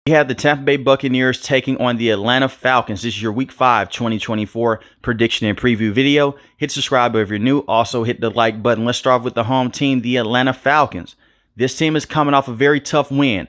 We have the Tampa Bay Buccaneers taking on the Atlanta Falcons. This is your Week 5 2024 prediction and preview video. Hit subscribe if you're new. Also hit the like button. Let's start with the home team, the Atlanta Falcons. This team is coming off a very tough win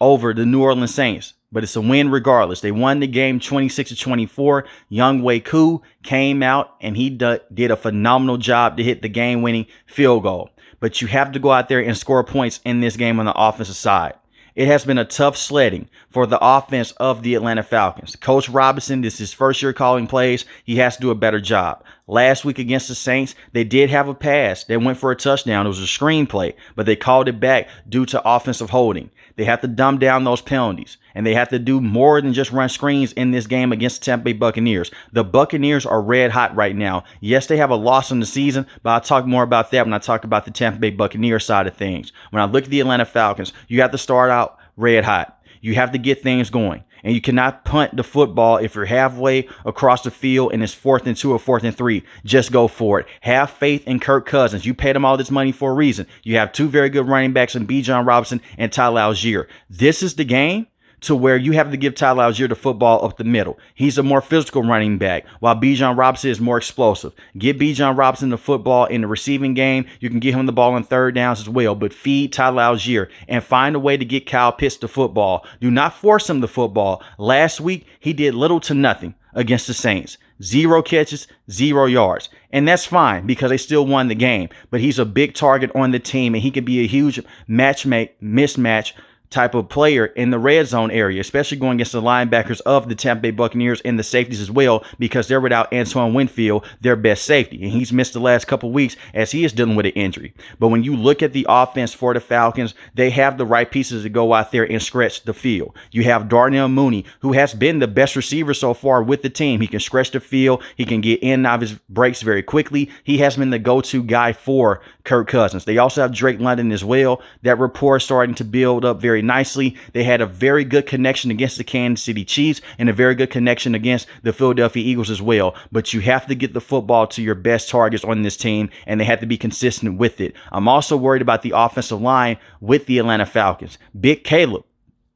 over the New Orleans Saints, but it's a win regardless. They won the game 26-24. Young Wei Koo came out and he did a phenomenal job to hit the game-winning field goal. But you have to go out there and score points in this game on the offensive side. It has been a tough sledding for the offense of the Atlanta Falcons. Coach Robinson, this is his first year calling plays. He has to do a better job. Last week against the Saints, they did have a pass. They went for a touchdown. It was a screen play, but they called it back due to offensive holding. They have to dumb down those penalties, and they have to do more than just run screens in this game against the Tampa Bay Buccaneers. The Buccaneers are red hot right now. Yes, they have a loss in the season, but I'll talk more about that when I talk about the Tampa Bay Buccaneers side of things. When I look at the Atlanta Falcons, you have to start out red hot. You have to get things going. And you cannot punt the football if you're halfway across the field and it's 4th and 2 or 4th and 3. Just go for it. Have faith in Kirk Cousins. You paid him all this money for a reason. You have two very good running backs in Bijan Robinson and Tyler Algier. This is the game to where you have to give Tyler Algier the football up the middle. He's a more physical running back, while Bijan Robinson is more explosive. Get Bijan Robinson the football in the receiving game. You can get him the ball on third downs as well, but feed Tyler Algier and find a way to get Kyle Pitts the football. Do not force him the football. Last week, he did little to nothing against the Saints. 0 catches, 0 yards. And that's fine because they still won the game. But he's a big target on the team, and he could be a huge mismatch type of player in the red zone area, especially going against the linebackers of the Tampa Bay Buccaneers and the safeties as well, because they're without Antoine Winfield, their best safety. And he's missed the last couple of weeks as he is dealing with an injury. But when you look at the offense for the Falcons, they have the right pieces to go out there and stretch the field. You have Darnell Mooney, who has been the best receiver so far with the team. He can stretch the field. He can get in and out of his breaks very quickly. He has been the go-to guy for Kirk Cousins. They also have Drake London as well. That rapport is starting to build up very nicely. They had a very good connection against the Kansas City Chiefs and a very good connection against the Philadelphia Eagles as well. But you have to get the football to your best targets on this team, and they have to be consistent with it. I'm also worried about the offensive line with the Atlanta Falcons. Big Caleb,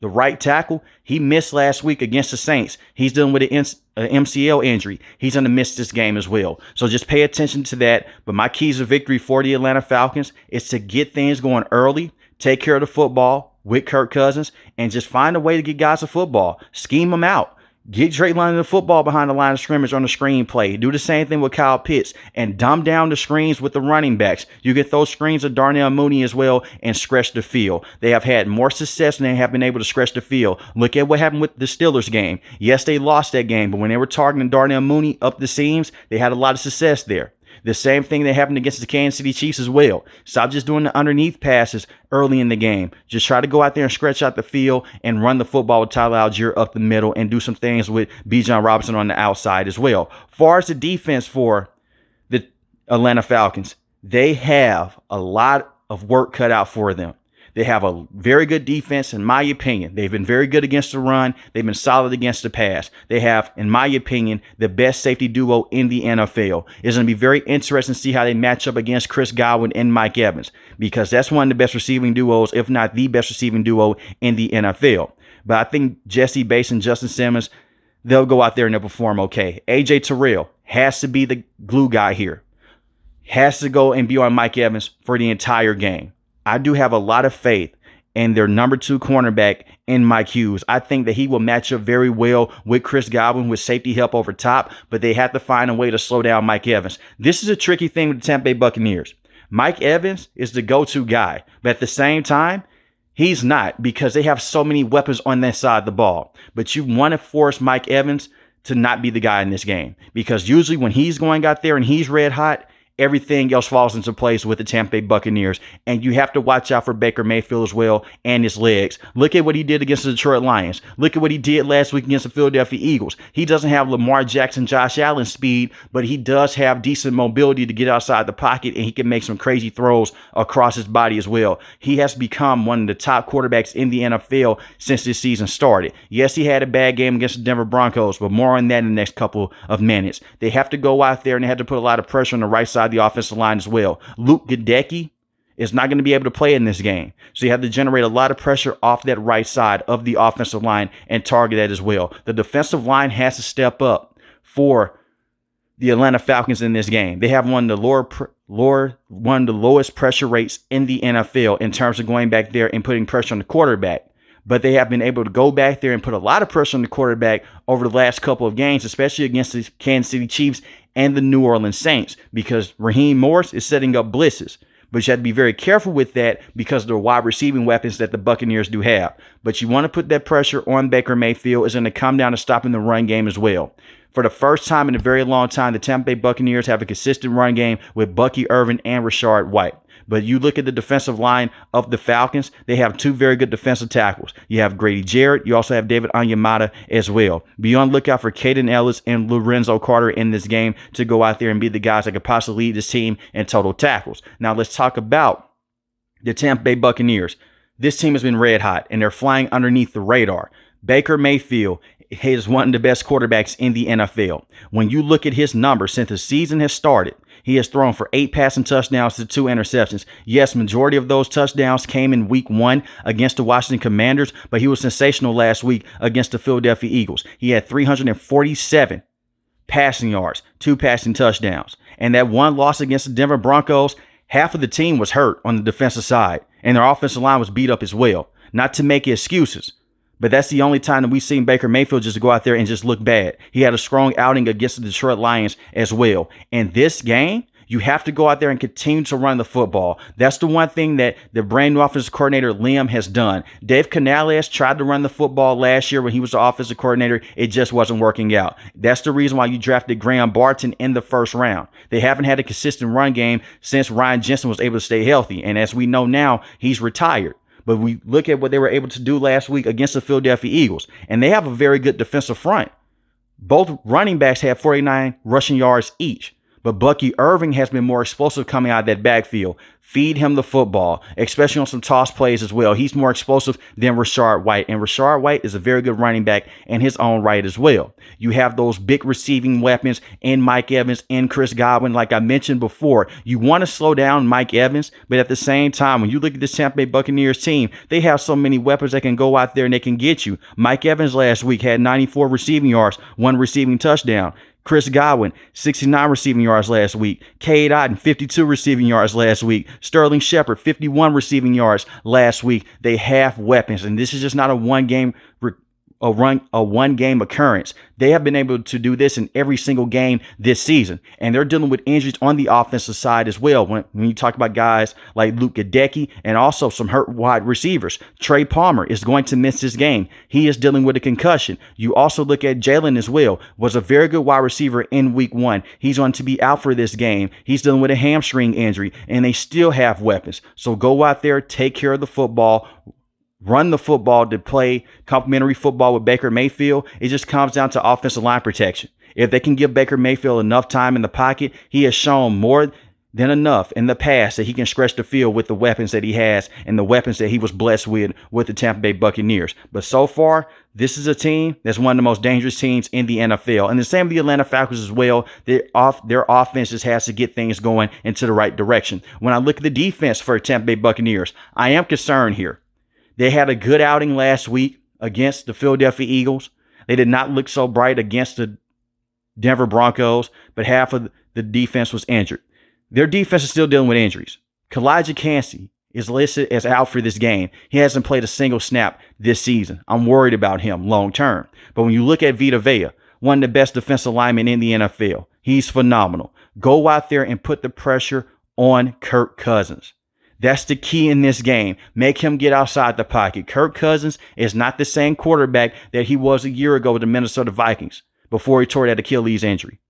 the right tackle, he missed last week against the Saints. He's dealing with an MCL injury. He's going to miss this game as well. So just pay attention to that. But my keys to victory for the Atlanta Falcons is to get things going early, take care of the football with Kirk Cousins, and just find a way to get guys the football. Scheme them out. Get Drake London the football behind the line of scrimmage on the screen play. Do the same thing with Kyle Pitts and dumb down the screens with the running backs. You get those screens of Darnell Mooney as well and stretch the field. They have had more success than they have been able to stretch the field. Look at what happened with the Steelers game. Yes, they lost that game, but when they were targeting Darnell Mooney up the seams, they had a lot of success there. The same thing that happened against the Kansas City Chiefs as well. Stop just doing the underneath passes early in the game. Just try to go out there and stretch out the field and run the football with Tyler Algier up the middle and do some things with Bijan Robinson on the outside as well. Far as the defense for the Atlanta Falcons, they have a lot of work cut out for them. They have a very good defense, in my opinion. They've been very good against the run. They've been solid against the pass. They have, in my opinion, the best safety duo in the NFL. It's going to be very interesting to see how they match up against Chris Godwin and Mike Evans, because that's one of the best receiving duos, if not the best receiving duo in the NFL. But I think Jesse Bates and Justin Simmons, they'll go out there and they'll perform okay. A.J. Terrell has to be the glue guy here. Has to go and be on Mike Evans for the entire game. I do have a lot of faith in their number 2 cornerback in Mike Hughes. I think that he will match up very well with Chris Godwin with safety help over top, but they have to find a way to slow down Mike Evans. This is a tricky thing with the Tampa Bay Buccaneers. Mike Evans is the go-to guy, but at the same time, he's not, because they have so many weapons on that side of the ball. But you want to force Mike Evans to not be the guy in this game, because usually when he's going out there and he's red hot, everything else falls into place with the Tampa Bay Buccaneers. And you have to watch out for Baker Mayfield as well and his legs. Look at what he did against the Detroit Lions. Look at what he did last week against the Philadelphia Eagles. He doesn't have Lamar Jackson, Josh Allen speed, but he does have decent mobility to get outside the pocket, and he can make some crazy throws across his body as well. He has become one of the top quarterbacks in the NFL since this season started. Yes, he had a bad game against the Denver Broncos, but more on that in the next couple of minutes. They have to go out there and they have to put a lot of pressure on the right side of the offensive line as well. Luke Gadecki is not going to be able to play in this game. So you have to generate a lot of pressure off that right side of the offensive line and target that as well. The defensive line has to step up for the Atlanta Falcons in this game. They have one of the lowest pressure rates in the NFL in terms of going back there and putting pressure on the quarterback. But they have been able to go back there and put a lot of pressure on the quarterback over the last couple of games, especially against the Kansas City Chiefs and the New Orleans Saints, because Raheem Morris is setting up blitzes. But you have to be very careful with that because of the wide receiving weapons that the Buccaneers do have. But you want to put that pressure on Baker Mayfield. Is going to come down to stopping the run game as well. For the first time in a very long time, the Tampa Bay Buccaneers have a consistent run game with Bucky Irvin and Rashard White. But you look at the defensive line of the Falcons, they have two very good defensive tackles. You have Grady Jarrett. You also have David Onyemata as well. Be on the lookout for Caden Ellis and Lorenzo Carter in this game to go out there and be the guys that could possibly lead this team in total tackles. Now let's talk about the Tampa Bay Buccaneers. This team has been red hot, and they're flying underneath the radar. Baker Mayfield is one of the best quarterbacks in the NFL. When you look at his numbers since the season has started, he has thrown for 8 passing touchdowns to 2 interceptions. Yes, majority of those touchdowns came in week 1 against the Washington Commanders, but he was sensational last week against the Philadelphia Eagles. He had 347 passing yards, 2 passing touchdowns. And that one loss against the Denver Broncos, half of the team was hurt on the defensive side, and their offensive line was beat up as well. Not to make excuses, but that's the only time that we've seen Baker Mayfield just go out there and just look bad. He had a strong outing against the Detroit Lions as well. In this game, you have to go out there and continue to run the football. That's the one thing that the brand new offensive coordinator, Liam, has done. Dave Canales tried to run the football last year when he was the offensive coordinator. It just wasn't working out. That's the reason why you drafted Graham Barton in the first round. They haven't had a consistent run game since Ryan Jensen was able to stay healthy. And as we know now, he's retired. But we look at what they were able to do last week against the Philadelphia Eagles, and they have a very good defensive front. Both running backs have 49 rushing yards each, but Bucky Irving has been more explosive coming out of that backfield. Feed him the football, especially on some toss plays as well. He's more explosive than Rashard White, and Rashard White is a very good running back in his own right as well. You have those big receiving weapons in Mike Evans and Chris Godwin. Like I mentioned before, you want to slow down Mike Evans, but at the same time, when you look at this Tampa Bay Buccaneers team, they have so many weapons that can go out there and they can get you. Mike Evans last week had 94 receiving yards, 1 receiving touchdown. Chris Godwin, 69 receiving yards last week. Cade Otton, 52 receiving yards last week. Sterling Shepard, 51 receiving yards last week. They have weapons, and this is just not a one-game occurrence. They have been able to do this in every single game this season, and they're dealing with injuries on the offensive side as well. When you talk about guys like Luke Gadecki and also some hurt wide receivers, Trey Palmer is going to miss this game. He is dealing with a concussion. You also look at Jalen as well, was a very good wide receiver in week 1. He's going to be out for this game. He's dealing with a hamstring injury, and they still have weapons. So go out there, take care of the football, run the football to play complementary football with Baker Mayfield. It just comes down to offensive line protection. If they can give Baker Mayfield enough time in the pocket, he has shown more than enough in the past that he can stretch the field with the weapons that he has and the weapons that he was blessed with the Tampa Bay Buccaneers. But so far, this is a team that's one of the most dangerous teams in the NFL. And the same with the Atlanta Falcons as well. Their offense just has to get things going into the right direction. When I look at the defense for Tampa Bay Buccaneers, I am concerned here. They had a good outing last week against the Philadelphia Eagles. They did not look so bright against the Denver Broncos, but half of the defense was injured. Their defense is still dealing with injuries. Kalijah Kancey is listed as out for this game. He hasn't played a single snap this season. I'm worried about him long term. But when you look at Vita Vea, one of the best defensive linemen in the NFL, he's phenomenal. Go out there and put the pressure on Kirk Cousins. That's the key in this game. Make him get outside the pocket. Kirk Cousins is not the same quarterback that he was a year ago with the Minnesota Vikings before he tore that Achilles injury.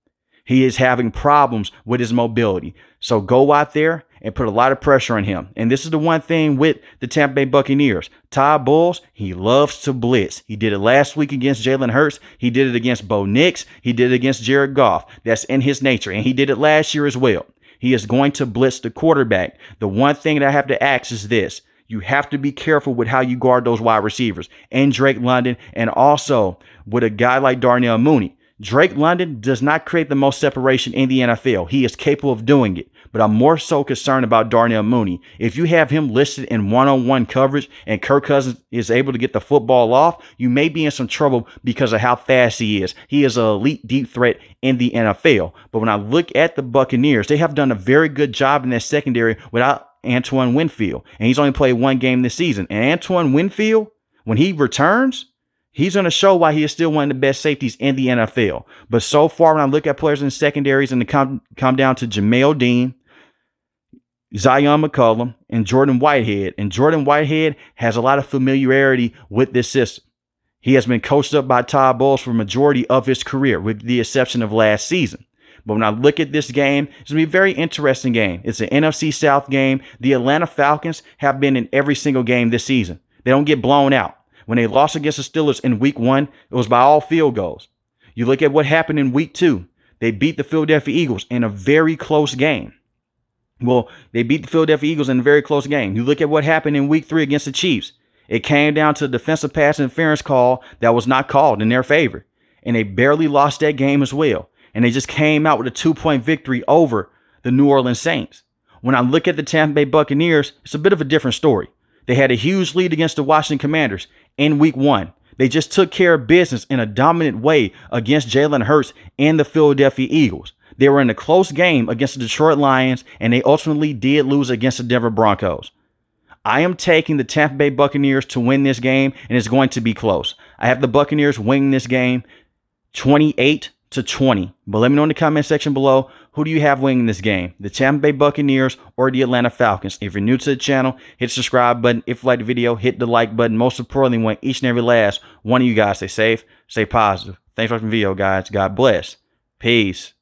He is having problems with his mobility. So go out there and put a lot of pressure on him. And this is the one thing with the Tampa Bay Buccaneers. Todd Bowles, he loves to blitz. He did it last week against Jalen Hurts. He did it against Bo Nix. He did it against Jared Goff. That's in his nature. And he did it last year as well. He is going to blitz the quarterback. The one thing that I have to ask is this. You have to be careful with how you guard those wide receivers and Drake London, and also with a guy like Darnell Mooney. Drake London does not create the most separation in the NFL. He is capable of doing it. but I'm more so concerned about Darnell Mooney. If you have him listed in one-on-one coverage and Kirk Cousins is able to get the football off, you may be in some trouble because of how fast he is. He is an elite deep threat in the NFL. But when I look at the Buccaneers, they have done a very good job in that secondary without Antoine Winfield. And he's only played one game this season. And Antoine Winfield, when he returns, he's going to show why he is still one of the best safeties in the NFL. But so far, when I look at players in the secondaries and come down to Jamel Dean, Zion McCollum, and Jordan Whitehead. And Jordan Whitehead has a lot of familiarity with this system. He has been coached up by Todd Bowles for the majority of his career, with the exception of last season. But when I look at this game, it's going to be a very interesting game. It's an NFC South game. The Atlanta Falcons have been in every single game this season. They don't get blown out. When they lost against the Steelers in week 1, it was by all field goals. You look at what happened in week 2. They beat the Philadelphia Eagles in a very close game. Well, they beat the Philadelphia Eagles in a very close game. You look at what happened in week 3 against the Chiefs. It came down to a defensive pass interference call that was not called in their favor. And they barely lost that game as well. And they just came out with a 2-point victory over the New Orleans Saints. When I look at the Tampa Bay Buccaneers, it's a bit of a different story. They had a huge lead against the Washington Commanders in week 1. They just took care of business in a dominant way against Jalen Hurts and the Philadelphia Eagles. They were in a close game against the Detroit Lions, and they ultimately did lose against the Denver Broncos. I am taking the Tampa Bay Buccaneers to win this game, and it's going to be close. I have the Buccaneers winning this game 28-20. But let me know in the comment section below, who do you have winning this game? The Tampa Bay Buccaneers or the Atlanta Falcons? If you're new to the channel, hit the subscribe button. If you like the video, hit the like button. Most importantly, want each and every last one of you guys stay safe, stay positive. Thanks for watching the video, guys. God bless. Peace.